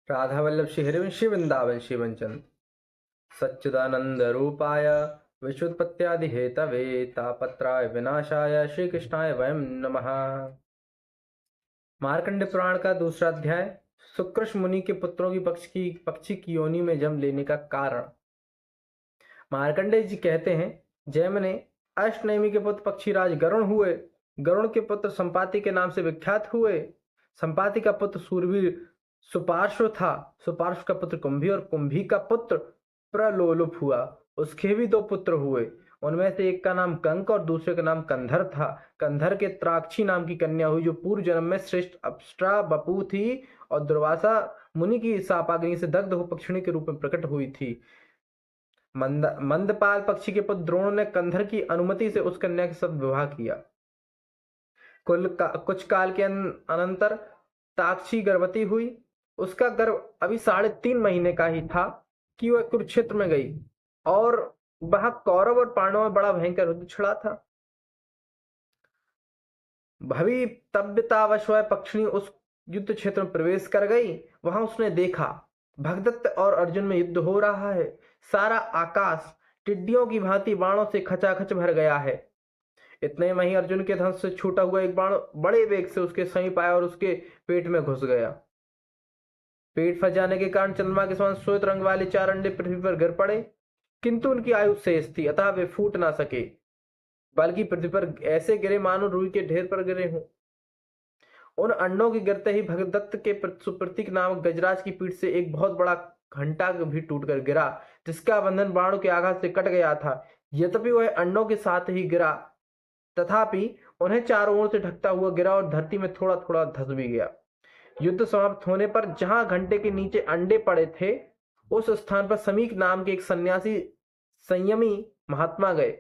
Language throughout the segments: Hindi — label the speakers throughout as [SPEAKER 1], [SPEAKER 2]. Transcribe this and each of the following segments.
[SPEAKER 1] राधा वल्लभ श्री हरिवंशी वृंदावन शिवंचंद सच्चिदानंद रूपाय विश्वोत्पत्त्यादि हेतवे तापत्राय विनाशाय श्री कृष्णाय वयं नमः। मार्कंड पुराण का दूसरा अध्याय सुकृष मुनि के पुत्रों की पक्षी की योनि में जन्म लेने का कारण। मार्कंडेय जी कहते हैं, जैम ने अष्टनेमी के पुत्र पक्षीराज गरुण हुए। गरुण के पुत्र संपाति के नाम से विख्यात हुए। संपाति का पुत्र सूरवीर सुपार्श्व था। सुपार्श्व का पुत्र कुंभी और कुंभी का पुत्र प्रलोलुप हुआ। उसके भी दो पुत्र हुए। उनमें से एक का नाम कंक और दूसरे का नाम कंधर था। कंधर के त्राक्षी नाम की कन्या हुई, जो पूर्व जन्म में श्रेष्ठ अप्सरा बपू थी और दुर्वासा मुनि की शापाग्नि से दग्ध हो पक्षिणी के रूप में प्रकट हुई थी। मंदपाल पक्षी के पुत्र द्रोण ने कंधर की अनुमति से उस कन्या के साथ विवाह किया। कुछ काल के अनंतर ताक्षी गर्भवती हुई। उसका गर्भ अभी 3.5 महीने का ही था कि वह कुरुक्षेत्र में गई और वहां कौरव और पांडवों में बड़ा भयंकर युद्ध छिड़ा था। भवितव्यतावश वह पक्षिणी उस युद्ध क्षेत्र में प्रवेश कर गई। वहां उसने देखा भगदत्त और अर्जुन में युद्ध हो रहा है। सारा आकाश टिड्डियों की भांति बाणों से खचाखच भर गया है। इतने में ही अर्जुन के धनुष से छूटा हुआ एक बाण बड़े वेग से उसके समीप आया और उसके पेट में घुस गया। पेट फंस जाने के कारण चंद्रमा के समान श्वेत रंग वाले 4 अंडे पृथ्वी पर गिर पड़े, किंतु उनकी आयु शेष थी, अतः वे फूट ना सके, बल्कि पृथ्वी पर ऐसे गिरे मानो रुई के ढेर पर गिरे हों। उन अंडों के गिरते ही भगदत्त के सुप्रतीक नामक गजराज की पीठ से एक बहुत बड़ा घंटा भी टूटकर गिरा, जिसका बंधन बाणों के आघात से कट गया था। यद्यपि वह अंडों के साथ ही गिरा, तथापि उन्हें चारों ओर से ढकता हुआ गिरा और धरती में थोड़ा थोड़ा धंस भी गया। युद्ध समाप्त होने पर जहां घंटे के नीचे अंडे पड़े थे, उस स्थान पर समीक नाम के एक सन्यासी संयमी महात्मा गए।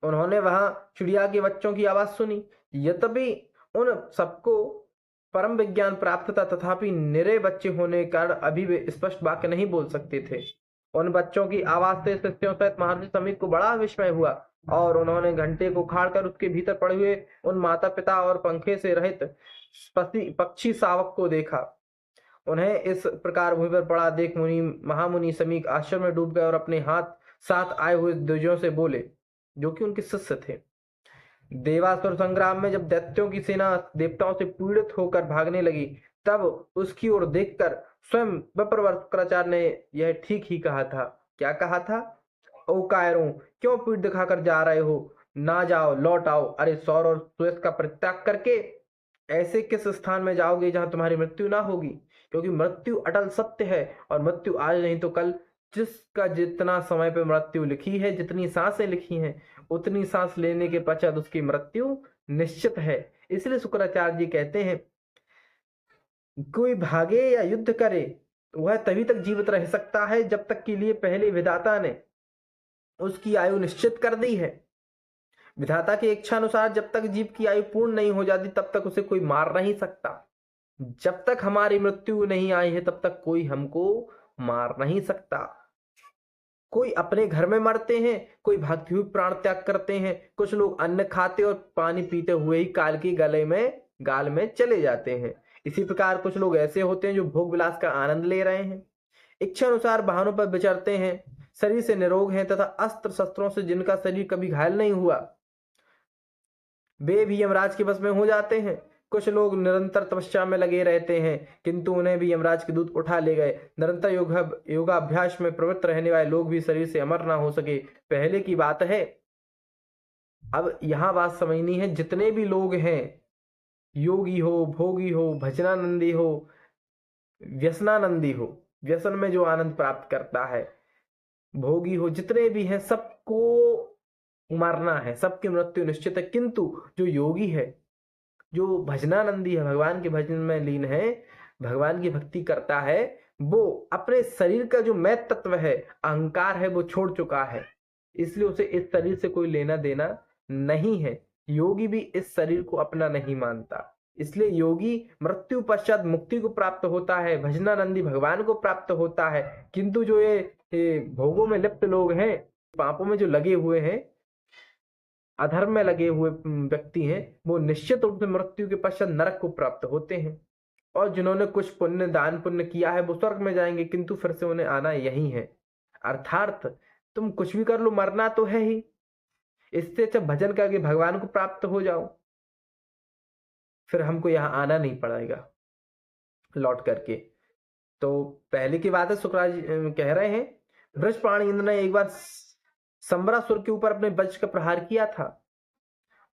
[SPEAKER 1] उन्होंने वहां चिड़िया के बच्चों की आवाज सुनी। यद्यपि उन सबको परम विज्ञान प्राप्त था, तथापि निरे बच्चे होने के कारण अभी वे स्पष्ट वाक्य नहीं बोल सकते थे। उन बच्चों की आवाज से शिष्यों सहित महर्षि समीक को बड़ा विस्मय हुआ और उन्होंने घंटे को उखाड़कर उसके भीतर पड़े हुए उन माता पिता और पंखे से रहित पक्षी शावक को देखा। उन्हें इस प्रकार भूमि पर पड़ा देख महामुनि समीक आश्चर्य में डूब गए और अपने साथ आए हुए द्विजों से बोले, जो कि उनके शिष्य थे। देवासुर संग्राम में जब दैत्यों की सेना देवताओं से पीड़ित होकर भागने लगी, तब उसकी ओर देखकर स्वयं विप्रवर शुक्राचार्य ने यह ठीक ही कहा था। क्या कहा था? ओ कायरों, क्यों पीठ दिखाकर जा रहे हो? ना जाओ, लौट आओ। अरे सौर और सुयस का परित्याग करके ऐसे किस स्थान में जाओगे जहां तुम्हारी मृत्यु ना होगी? क्योंकि मृत्यु अटल सत्य है और मृत्यु आज नहीं तो कल। जिसका जितना समय पे मृत्यु लिखी है, जितनी सांसें लिखी हैं, उतनी सांस लेने के पश्चात उसकी मृत्यु निश्चित है। इसलिए शुक्राचार्य जी कहते हैं, कोई भागे या युद्ध करे, वह तभी तक जीवित रह सकता है जब तक के लिए पहले विधाता ने उसकी आयु निश्चित कर दी है। विधाता की इच्छा अनुसार जब तक जीव की आयु पूर्ण नहीं हो जाती, तब तक उसे कोई मार नहीं सकता। जब तक हमारी मृत्यु नहीं आई है, तब तक कोई हमको मार नहीं सकता। कोई अपने घर में मरते हैं, कोई भागते हुए प्राण त्याग करते हैं। कुछ लोग अन्न खाते और पानी पीते हुए ही काल की गाल में चले जाते हैं। इसी प्रकार कुछ लोग ऐसे होते हैं जो भोग विलास का आनंद ले रहे हैं, इच्छा अनुसार वाहनों पर विचरते हैं, शरीर से निरोग हैं तथा अस्त्र शस्त्रों से जिनका शरीर कभी घायल नहीं हुआ, वे भी यमराज के बस में हो जाते हैं। कुछ लोग निरंतर तपस्या में लगे रहते हैं, किंतु उन्हें भी यमराज के दूत उठा ले गए। निरंतर योगाभ्यास में प्रवृत्त रहने वाले लोग भी शरीर से अमर ना हो सके, पहले की बात है। अब यहां बात समझनी है, जितने भी लोग हैं, योगी हो, भोगी हो, भजनानंदी हो, व्यसनानंदी हो, व्यसन में जो आनंद प्राप्त करता है, भोगी हो, जितने भी हैं, सबको मरना है, सबकी मृत्यु निश्चित है। किंतु जो योगी है, जो भजनानंदी है, भगवान के भजन में लीन है, भगवान की भक्ति करता है, वो अपने शरीर का जो मैं तत्व है, अहंकार है, वो छोड़ चुका है। इसलिए उसे इस शरीर से कोई लेना देना नहीं है। योगी भी इस शरीर को अपना नहीं मानता। इसलिए योगी मृत्यु पश्चात मुक्ति को प्राप्त होता है, भजनानंदी भगवान को प्राप्त होता है। किंतु जो ये भोगों में लिप्त लोग हैं, पापों में जो लगे हुए हैं, अधर्म में लगे हुए व्यक्ति हैं, वो निश्चित रूप से मृत्यु के पश्चात नरक को प्राप्त होते हैं। और जिन्होंने कुछ पुण्य दान पुण्य किया है वो स्वर्ग में जाएंगे, किंतु फिर से उन्हें आना यही है। अर्थात तुम कुछ भी कर लो, मरना तो है ही। इससे अच्छा भजन करके भगवान को प्राप्त हो जाओ, फिर हमको यहाँ आना नहीं पड़ेगा लौट करके। तो पहले की बात है, शुक्राज कह रहे हैं वृषप्राणी इंद्र ने एक बार संबरासुर के ऊपर अपने वज्र का प्रहार किया था।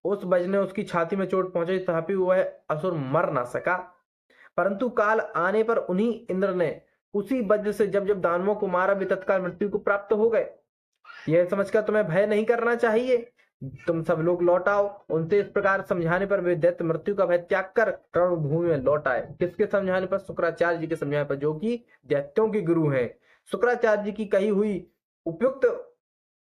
[SPEAKER 1] उस वज्र ने उसकी छाती में चोट पहुंचाई, तथापि वह असुर मर ना सका। परंतु काल आने पर उन्हीं इंद्र ने उसी वज्र से जब जब दानवों को मारा, वे तत्काल मृत्यु को प्राप्त हो गए। यह समझकर तुम्हें भय नहीं करना चाहिए, तुम सब लोग लौट आओ। उनसे इस प्रकार समझाने पर वे दैत्य मृत्यु का भय त्याग कर रणभूमि में लौट आए। किसके समझाने पर? शुक्राचार्य जी के समझाने पर, जो कि दैत्यों के गुरु हैं। शुक्राचार्य जी की कही हुई उपयुक्त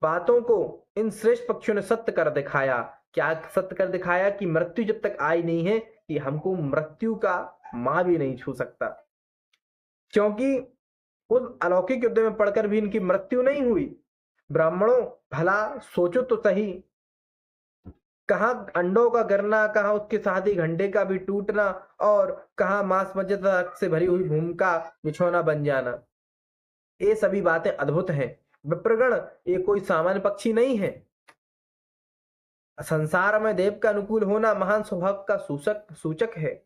[SPEAKER 1] बातों को इन श्रेष्ठ पक्षियों ने सत्य कर दिखाया। क्या सत्य कर दिखाया? कि मृत्यु जब तक आई नहीं है कि हमको मृत्यु का मां भी नहीं छू सकता, क्योंकि उस अलौकिक युद्ध में पड़कर भी इनकी मृत्यु नहीं हुई। ब्राह्मणों, भला सोचो तो सही, कहाँ अंडों का गिरना, कहाँ उसके साथ ही घंटे का भी टूटना, और कहाँ मांस मज्जा से भरी हुई भूमि का बिछौना बन जाना। ये सभी बातें अद्भुत हैं। विप्रगण ये कोई सामान्य पक्षी नहीं है। संसार में देव का अनुकूल होना महान सौभाग्य का सूचक है।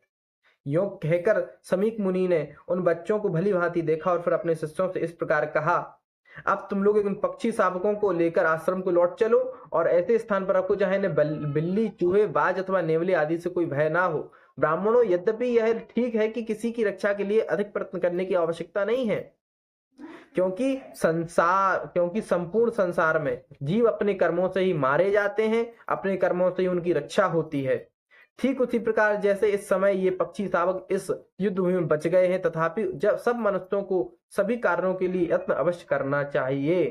[SPEAKER 1] योग कहकर समीक मुनि ने उन बच्चों को भली भांति देखा और फिर अपने शिष्यों से इस प्रकार कहा, अब तुम लोग उन पक्षी शावकों को लेकर आश्रम को लौट चलो और ऐसे स्थान पर रखो जहां इन्हें बिल्ली, चूहे, बाज अथवा नेवले आदि से कोई भय ना हो। ब्राह्मणों, यद्यपि यह ठीक है कि किसी की रक्षा के लिए अधिक प्रयत्न करने की आवश्यकता नहीं है, क्योंकि संपूर्ण संसार में जीव अपने कर्मों से ही मारे जाते हैं, अपने कर्मों से ही उनकी रक्षा होती है। ठीक उसी प्रकार जैसे इस समय ये पक्षी शावक इस युद्ध भूमि में बच गए हैं, तथापि जब सब मनुष्यों को सभी कारणों के लिए यत्न अवश्य करना चाहिए,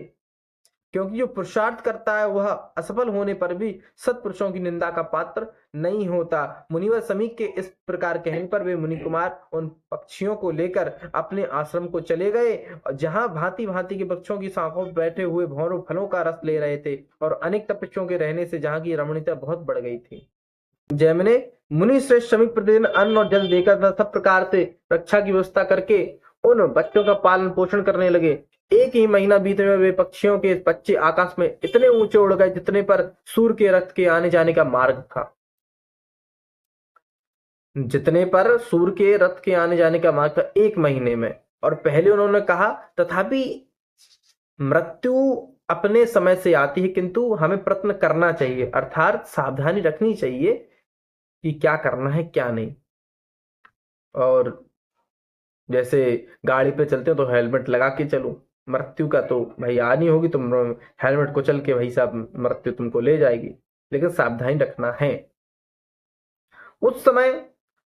[SPEAKER 1] क्योंकि जो पुरुषार्थ करता है वह असफल होने पर भी सत्पुरुषों की निंदा का पात्र नहीं होता। मुनिवर समीक के इस प्रकार कहने पर वे मुनि कुमार उन पक्षियों को लेकर अपने आश्रम को चले गए, जहां भांति भांति के वृक्षों की शाखाओं पर बैठे हुए भौरों फलों का रस ले रहे थे, और अनेक तपस्वियों के रहने से जहां की रमणीयता बहुत बढ़ गई थी। जैमिने, मुनि श्रेष्ठ श्रमिक प्रतिदिन अन्न और जल देकर तथा सब प्रकार से रक्षा की व्यवस्था करके उन बच्चों का पालन पोषण करने लगे। एक ही महीना बीतने में वे पक्षियों के बच्चे आकाश में इतने ऊंचे उड़ गए जितने पर सूर्य के रथ के आने जाने का मार्ग था। जितने पर सूर्य के रथ के आने जाने का मार्ग था, एक महीने में। और पहले उन्होंने कहा, तथापि मृत्यु अपने समय से आती है, किंतु हमें प्रयत्न करना चाहिए, अर्थात सावधानी रखनी चाहिए कि क्या करना है क्या नहीं। और जैसे गाड़ी पे चलते हो तो हेलमेट लगा के चलो, मृत्यु का तो भाई आनी होगी, तुम हेलमेट को चल के भाई साहब मृत्यु तुमको ले जाएगी, लेकिन सावधानी रखना है। उस समय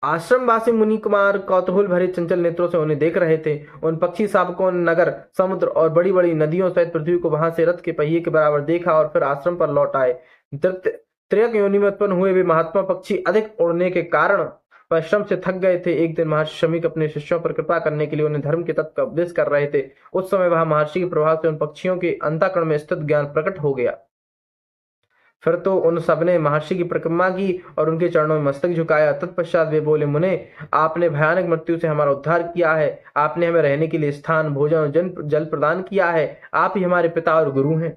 [SPEAKER 1] आश्रमवासी मुनि कुमार कौतूहल भरे चंचल नेत्रों से उन्हें देख रहे थे। उन पक्षी शावकों ने नगर, समुद्र और बड़ी बड़ी नदियों सहित पृथ्वी को वहां से रथ के पहिए के बराबर देखा और फिर आश्रम पर लौट आए। त्रयक योनि में उत्पन्न हुए वे महात्मा पक्षी अधिक उड़ने के कारण परिश्रम से थक गए थे। एक दिन महर्षि शमीक अपने शिष्यों पर कृपा करने के लिए उन्हें धर्म के तत्व का उपदेश कर रहे थे। उस समय वहां महर्षि के प्रभाव से उन पक्षियों के अंतःकरण में स्थित ज्ञान प्रकट हो गया। फिर तो उन सबने महर्षि की परिक्रमा की और उनके चरणों में मस्तक झुकाया। तत्पश्चात वे बोले, मुने, आपने भयानक मृत्यु से हमारा उद्धार किया है। आपने हमें रहने के लिए स्थान, भोजन और जल प्रदान किया है। आप ही हमारे पिता और गुरु हैं।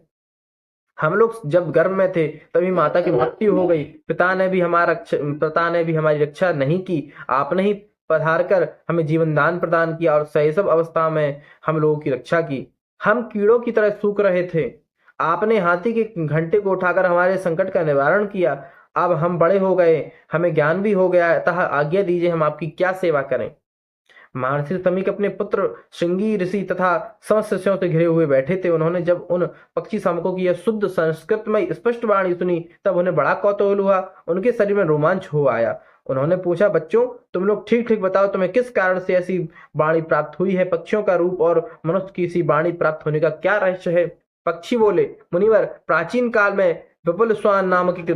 [SPEAKER 1] हम लोग जब गर्भ में थे तभी माता की मृत्यु हो गई। पिता ने भी हमारी रक्षा नहीं की। आपने ही पधार कर हमें जीवन दान प्रदान किया और शैशव अवस्था में हम लोगों की रक्षा की। हम कीड़ों की तरह सूख रहे थे, आपने हाथी के घंटे को उठाकर हमारे संकट का निवारण किया। अब हम बड़े हो गए, हमें ज्ञान भी हो गया, अतः आज्ञा दीजिए हम आपकी क्या सेवा करें। महर्षि समीक अपने पुत्र श्रृंगी ऋषि तथा समस्त शिष्यों से घिरे हुए बैठे थे। उन्होंने जब उन पक्षी शावकों की यह शुद्ध संस्कृत में स्पष्ट वाणी सुनी तब उन्हें बड़ा कौतूहल हुआ, उनके शरीर में रोमांच हो आया। उन्होंने पूछा, बच्चों, तुम लोग ठीक ठीक बताओ, तुम्हें किस कारण से ऐसी वाणी प्राप्त हुई है? पक्षियों का रूप और मनुष्य की सी वाणी प्राप्त होने का क्या रहस्य है? पक्षी बोले, मुनिवर, प्राचीन काल में विपुल स्वान नामक एक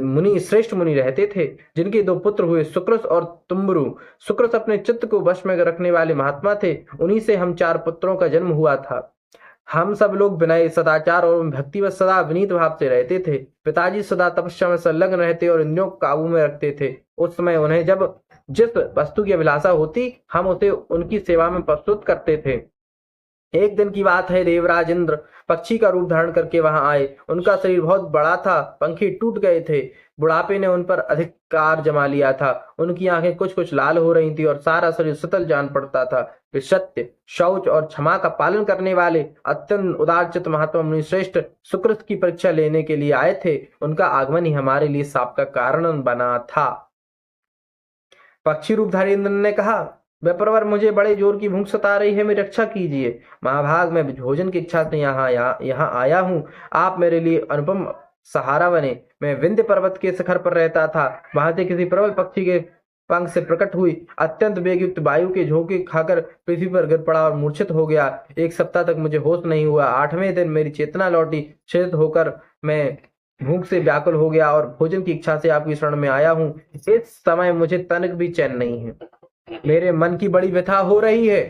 [SPEAKER 1] मुनि श्रेष्ठ मुनि रहते थे, जिनके दो पुत्र हुए, सुक्रस और तुम्बरु। सुक्रस अपने चित्त को वश में रखने वाले महात्मा थे। उन्हीं से हम 4 पुत्रों का जन्म हुआ था। हम सब लोग विनय, सदाचार और भक्ति व सदा विनीत भाव से रहते थे। पिताजी सदा तपस्या में संलग्न रहते और इंद्रियों को काबू में रखते थे। उस समय उन्हें जब जिस वस्तु की अभिलाषा होती हम उसे उनकी सेवा में प्रस्तुत करते थे। एक दिन की बात है, देवराज इंद्र पक्षी का रूप धारण करके वहां आए। उनका शरीर बहुत बड़ा था, पंखे टूट गए थे, बुढ़ापे ने उन पर अधिकार जमा लिया था। उनकी आंखें कुछ कुछ लाल हो रही थी और सारा शरीर शीतल जान पड़ता था। वे सत्य, शौच और क्षमा का पालन करने वाले अत्यंत उदारचित महात्मा मुनि श्रेष्ठ सुकृत की परीक्षा लेने के लिए आए थे। उनका आगमन ही हमारे लिए शाप का कारण बना था। पक्षी रूपधारी इंद्र ने कहा, विप्रवर, मुझे बड़े जोर की भूख सता रही है, मेरी रक्षा कीजिए। महाभाग, मैं भोजन की इच्छा से यहाँ आया हूँ, आप मेरे लिए अनुपम सहारा बने। मैं विंध्य पर्वत के शिखर पर रहता था, वहां से किसी प्रबल पक्षी के पंख से प्रकट हुई अत्यंत वेगयुक्त वायु के झोंके खाकर पृथ्वी पर गिर पड़ा और मूर्छित हो गया। 1 सप्ताह तक मुझे होश नहीं हुआ। 8वें दिन मेरी चेतना लौटी। क्षितिज होकर मैं भूख से व्याकुल हो गया और भोजन की इच्छा से आपकी शरण में आया हूँ। इस समय मुझे तनिक भी चैन नहीं है, मेरे मन की बड़ी व्यथा हो रही है।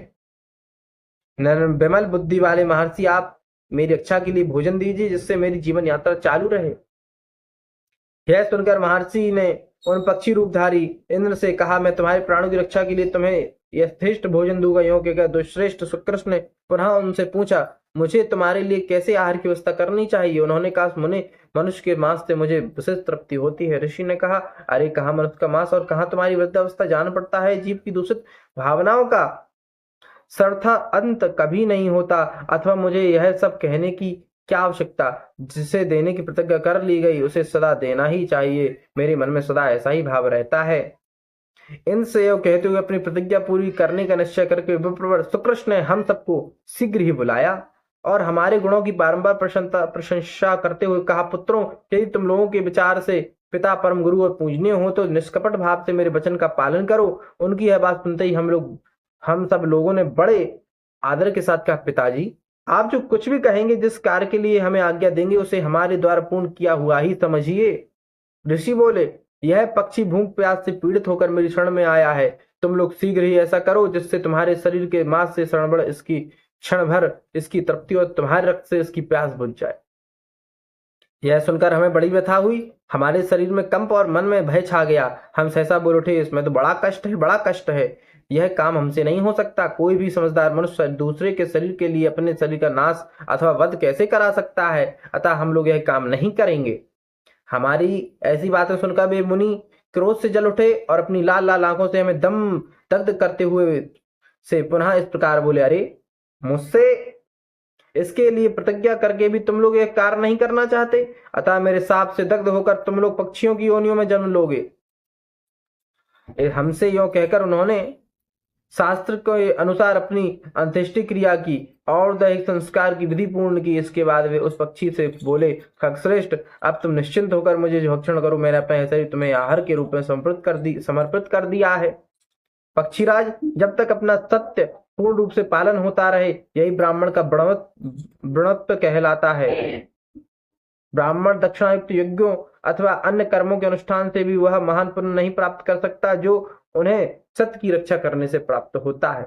[SPEAKER 1] विमल बुद्धि वाले महर्षि, आप मेरी रक्षा के लिए भोजन दीजिए, जिससे मेरी जीवन यात्रा चालू रहे। यह सुनकर महर्षि ने उन पक्षी रूपधारी इंद्र से कहा, मैं तुम्हारे प्राणों की रक्षा के लिए तुम्हें यथेष्ट भोजन दूंगा। यो कहकर दुष्श्रेष्ठ सुकृष्ण ने पुनः उनसे पूछा, मुझे तुम्हारे लिए कैसे आहार की व्यवस्था करनी चाहिए। उन्होंने कहा, मुने, मनुष्य के मांस से मुझे विशेष तृप्ति होती है। ऋषि ने कहा, अरे कहाँ मनुष्य का मांस और कहाँ तुम्हारी वृद्धावस्था जान पड़ता है। जीव की दूषित भावनाओं का सर्था अंत कभी नहीं होता, अथवा मुझे यह सब कहने की क्या आवश्यकता। जिसे देने की प्रतिज्ञा कर ली गई उसे सदा देना ही चाहिए। मेरे मन में सदा ऐसा ही भाव रहता है। इनसे यह कहते हुए अपनी प्रतिज्ञा पूरी करने का निश्चय करके विप्रवर सुकृष्ण ने हम सबको शीघ्र ही बुलाया और हमारे गुणों की बारंबार प्रशंसा करते हुए कहा, पुत्रों, यदि तुम लोगों के विचार से पिता परम गुरु और पूजनीय हो तो निष्कपट भाव से मेरे वचन का पालन करो। उनकी यह बात सुनते ही हम सब लोगों ने बड़े आदर के साथ कहा, पिताजी, आप जो कुछ भी कहेंगे, जिस कार्य के लिए हमें आज्ञा देंगे, उसे हमारे द्वारा पूर्ण किया हुआ ही समझिए। ऋषि बोले, यह पक्षी भूख प्यास से पीड़ित होकर मेरी शरण में आया है। तुम लोग शीघ्र ही ऐसा करो जिससे तुम्हारे शरीर के मांस से क्षण भर इसकी तृप्ति और तुम्हारे रक्त से इसकी प्यास बुझ जाए। यह सुनकर हमें बड़ी व्यथा हुई। हमारे शरीर में कंप और मन में भय छा गया। हम सहसा बोल उठे, इसमें तो बड़ा कष्ट है, बड़ा कष्ट है। यह काम हमसे नहीं हो सकता। कोई भी समझदार मनुष्य दूसरे के शरीर के लिए अपने शरीर का नाश अथवा वध कैसे करा सकता है। अतः हम लोग यह काम नहीं करेंगे। हमारी ऐसी बातें सुनकर वे मुनि क्रोध से जल उठे और अपनी लाल लाल आंखों से हमें दग्ध करते हुए से पुनः इस प्रकार बोले, अरे, मुझसे इसके लिए प्रतिज्ञा करके भी तुम लोग एक कार्य नहीं करना चाहते। अतः मेरे साप से दग्ध होकर तुम लोग पक्षियों की योनियों में जन्म लोगे। हमसे यो कहकर उन्होंने शास्त्र के अनुसार अपनी अंत्येष्टि क्रिया की और दैहिक संस्कार की विधि पूर्ण की। इसके बाद वे उस पक्षी से बोले, खगश्रेष्ठ, अब तुम निश्चिंत होकर मुझे भक्षण करो। मैंने अपना शरीर तुम्हें आहार के रूप में समर्पित कर दिया है। पक्षीराज, जब तक अपना सत्य पूर्ण रूप से पालन होता रहे, यही ब्राह्मण का ब्रणत्व कहलाता है। ब्राह्मण दक्षिणायुक्त यज्ञों अथवा अन्य कर्मों के अनुष्ठान से भी वह महान पुण्य नहीं प्राप्त कर सकता जो उन्हें सत्य की रक्षा करने से प्राप्त होता है।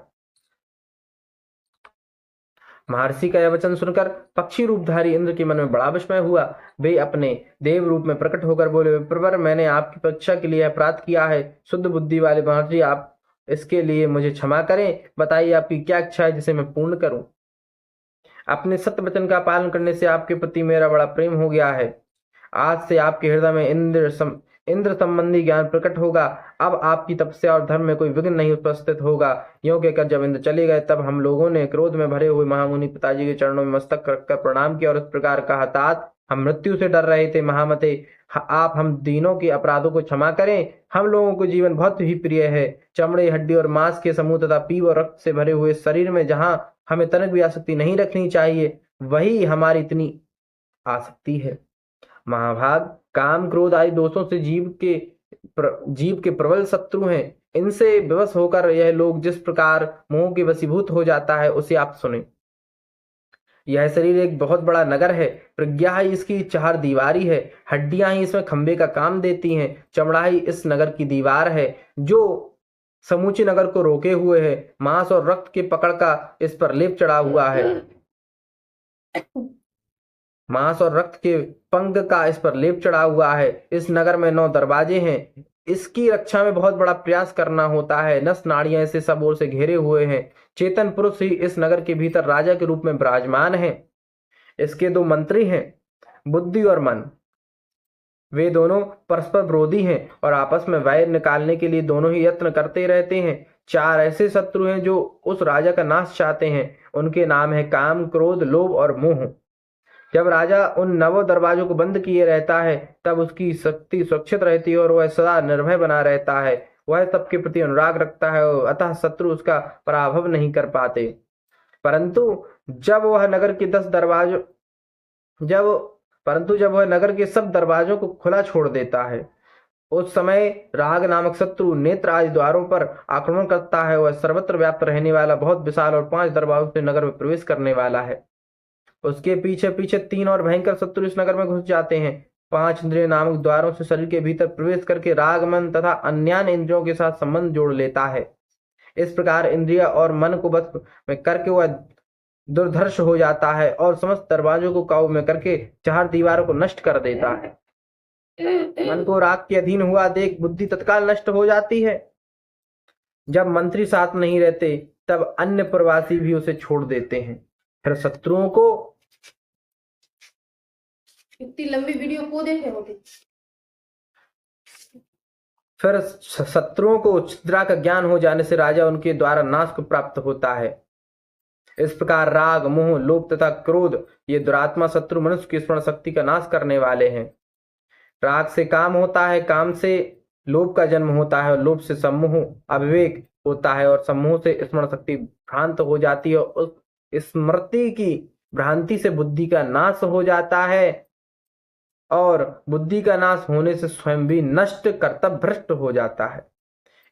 [SPEAKER 1] महर्षि का यह वचन सुनकर पक्षी रूपधारी इंद्र के मन में बड़ा विस्मय हुआ। वे अपने देव रूप में प्रकट होकर बोले, विप्रवर, मैंने आपकी परीक्षा के लिए अपराध किया है। शुद्ध बुद्धि वाले महर्षि, आप इसके लिए मुझे क्षमा करें। बताइए, आपकी क्या इच्छा है जिसे मैं पूर्ण करूं। अपने सत्य वचन का पालन करने से आपके प्रति मेरा बड़ा प्रेम हो गया है। आज से आपके हृदय में इंद्र संबंधी ज्ञान प्रकट होगा। अब आपकी तपस्या और धर्म में कोई विघ्न नहीं उपस्थित होगा। यूं कहकर जब इंद्र चले गए, तब हम लोगों ने क्रोध में भरे हुए महामुनि पिताजी के चरणों में मस्तक रखकर प्रणाम किया और इस प्रकार कहा, तात, हम मृत्यु से डर रहे थे। महामते, आप हम दीनों के अपराधों को क्षमा करें। हम लोगों को जीवन बहुत ही प्रिय है। चमड़े, हड्डी और मांस के समूह तथा पीव और रक्त से भरे हुए शरीर में जहां हमें तनिक भी आसक्ति नहीं रखनी चाहिए, वही हमारी इतनी आसक्ति है। महाभाग, काम, क्रोध आदि दोषों से जीव के प्रबल शत्रु हैं। इनसे विवश होकर यह लोग जिस प्रकार मोह के वशीभूत हो जाता है, उसे आप सुने। यह शरीर एक बहुत बड़ा नगर है। प्रज्ञा ही इसकी 4 दीवारी है। हड्डियां ही इसमें खंबे का काम देती हैं। चमड़ा ही इस नगर की दीवार है जो समूचे नगर को रोके हुए है। मांस और रक्त के पकड़ का इस पर लेप चढ़ा हुआ है। मांस और रक्त के पंख का इस पर लेप चढ़ा हुआ है। इस नगर में 9 दरवाजे हैं। इसकी रक्षा में बहुत बड़ा प्रयास करना होता है। नस नाड़ियां इसे सब ओर से घेरे हुए हैं। चेतन पुरुष ही इस नगर के भीतर राजा के रूप में विराजमान है। इसके दो मंत्री हैं, बुद्धि और मन। वे दोनों परस्पर विरोधी हैं और आपस में वैर निकालने के लिए दोनों ही यत्न करते रहते हैं। चार ऐसे शत्रु हैं जो उस राजा का नाश चाहते हैं। उनके नाम है काम, क्रोध, लोभ और मोह। जब राजा उन नवों दरवाजों को बंद किए रहता है तब उसकी शक्ति सुरक्षित रहती है और वह सदा निर्भय बना रहता है। वह सबके प्रति अनुराग रखता है और अतः शत्रु उसका पराभव नहीं कर पाते। परंतु जब वह नगर के 10 दरवाजों जब परंतु जब वह नगर के सब दरवाजों को खुला छोड़ देता है, उस समय राग नामक शत्रु नेत्र आदि द्वारों पर आक्रमण करता है। वह सर्वत्र व्याप्त रहने वाला बहुत विशाल और 5 दरवाजों से नगर में प्रवेश करने वाला है। उसके पीछे पीछे 3 और भयंकर शत्रु इस नगर में घुस जाते हैं। 5 इंद्रिय नामक द्वारों से शरीर के भीतर प्रवेश करके राग, मन तथा अन्य इंद्रियों के साथ संबंध जोड़ लेता है। इस प्रकार इंद्रिय और मन को बस में करके वह दुर्धर्ष हो जाता है और समस्त दरवाजों को काबू में करके 4 दीवारों को नष्ट कर देता है। मन को राग के अधीन हुआ देख बुद्धि तत्काल नष्ट हो जाती है। जब मंत्री साथ नहीं रहते तब अन्य प्रवासी भी उसे छोड़ देते हैं। फिर शत्रुओं को
[SPEAKER 2] इतनी लंबी वीडियो को देखे होगी।
[SPEAKER 1] फिर शत्रुओं को छिद्रा का ज्ञान हो जाने से राजा उनके द्वारा नाश को प्राप्त होता है। इस प्रकार राग, मोह, लोभ तथा क्रोध ये दुरात्मा शत्रु मनुष्य की स्मरण शक्ति का नाश करने वाले हैं। राग से काम होता है, काम से लोभ का जन्म होता है और लोभ से सम्मोह अविवेक होता है और सम्मोह से स्मरण शक्ति भ्रांत हो जाती है। उस स्मृति की भ्रांति से बुद्धि का नाश हो जाता है और बुद्धि का नाश होने से स्वयं भी नष्ट कर्तव्य भ्रष्ट हो जाता है।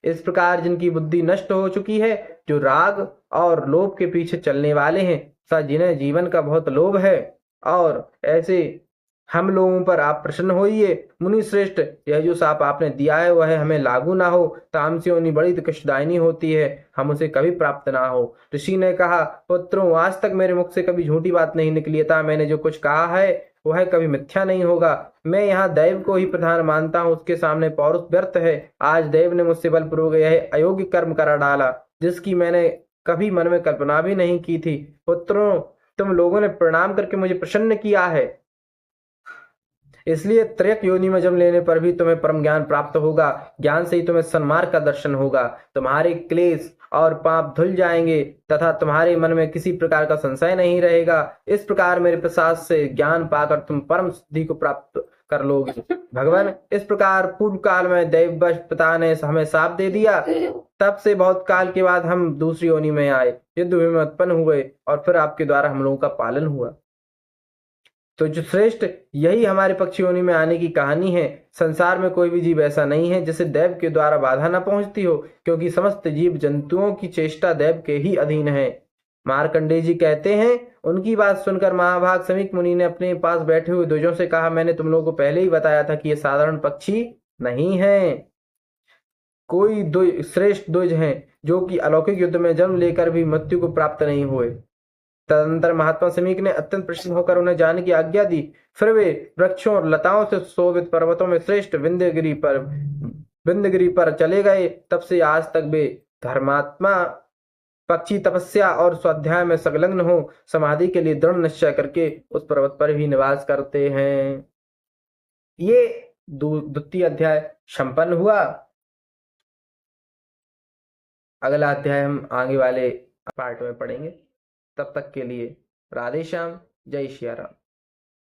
[SPEAKER 1] इस प्रकार जिनकी बुद्धि नष्ट हो चुकी है, जो राग और लोभ के पीछे चलने वाले हैं, सा जिन्हें जीवन का बहुत लोभ है, और ऐसे हम लोगों पर आप प्रसन्न होइए। मुनि श्रेष्ठ, यह जो शाप आपने दिया है वह हमें लागू ना हो। तामसी योनि बड़ी कष्टदायिनी होती है, हम उसे कभी प्राप्त ना हो। ऋषि ने कहा, पुत्रों, आज तक मेरे मुख से कभी झूठी बात नहीं निकली था। मैंने जो कुछ कहा है वह कभी मिथ्या नहीं होगा। मैं यहाँ दैव को ही प्रधान मानता हूँ, उसके सामने पौरुष व्यर्थ है। आज दैव ने मुझसे बलपूर्वक यह अयोग्य कर्म करा डाला जिसकी मैंने कभी मन में कल्पना भी नहीं की थी। पुत्रों, तुम लोगों ने प्रणाम करके मुझे प्रसन्न किया है, इसलिए त्रयक योनि में जन्म लेने पर भी तुम्हें परम ज्ञान प्राप्त होगा। ज्ञान से ही तुम्हें सन्मार्ग का दर्शन होगा। तुम्हारे क्लेश और पाप धुल जाएंगे तथा तुम्हारे मन में किसी प्रकार का संशय नहीं रहेगा। इस प्रकार मेरे प्रसाद से ज्ञान पाकर तुम परम सिद्धि को प्राप्त कर लोगे। भगवान, इस प्रकार पूर्व काल में दैववश पिता ने हमें श्राप दे दिया। तब से बहुत काल के बाद हम दूसरी योनि में आए, युद्ध में उत्पन्न हुए और फिर आपके द्वारा हम लोगों का पालन हुआ। तो जो श्रेष्ठ, यही हमारे पक्षी योनि में आने की कहानी है। संसार में कोई भी जीव ऐसा नहीं है जिसे दैव के द्वारा बाधा न पहुंचती हो, क्योंकि समस्त जीव जंतुओं की चेष्टा दैव के ही अधीन है। मार्कंडेय जी कहते हैं, उनकी बात सुनकर महाभाग समीक मुनि ने अपने पास बैठे हुए द्विजों से कहा, मैंने तुम लोगों को पहले ही बताया था कि ये साधारण पक्षी नहीं है। कोई श्रेष्ठ द्विज हैं जो कि अलौकिक युद्ध में जन्म लेकर भी मृत्यु को प्राप्त नहीं हुए। तदनंतर महात्मा समीक ने अत्यंत प्रसन्न होकर उन्हें जाने की आज्ञा दी। फिर वे वृक्षों और लताओं से शोभित पर्वतों में श्रेष्ठ विंध्यगिरि पर चले गए। तब से आज तक वे धर्मात्मा पक्षी तपस्या और स्वाध्याय में संलग्न हो समाधि के लिए दृढ़ निश्चय करके उस पर्वत पर ही निवास करते हैं। ये द्वितीय अध्याय संपन्न हुआ। अगला अध्याय हम आगे वाले पार्ट में पढ़ेंगे। तब तक के लिए राधे श्याम, जय श्री राम।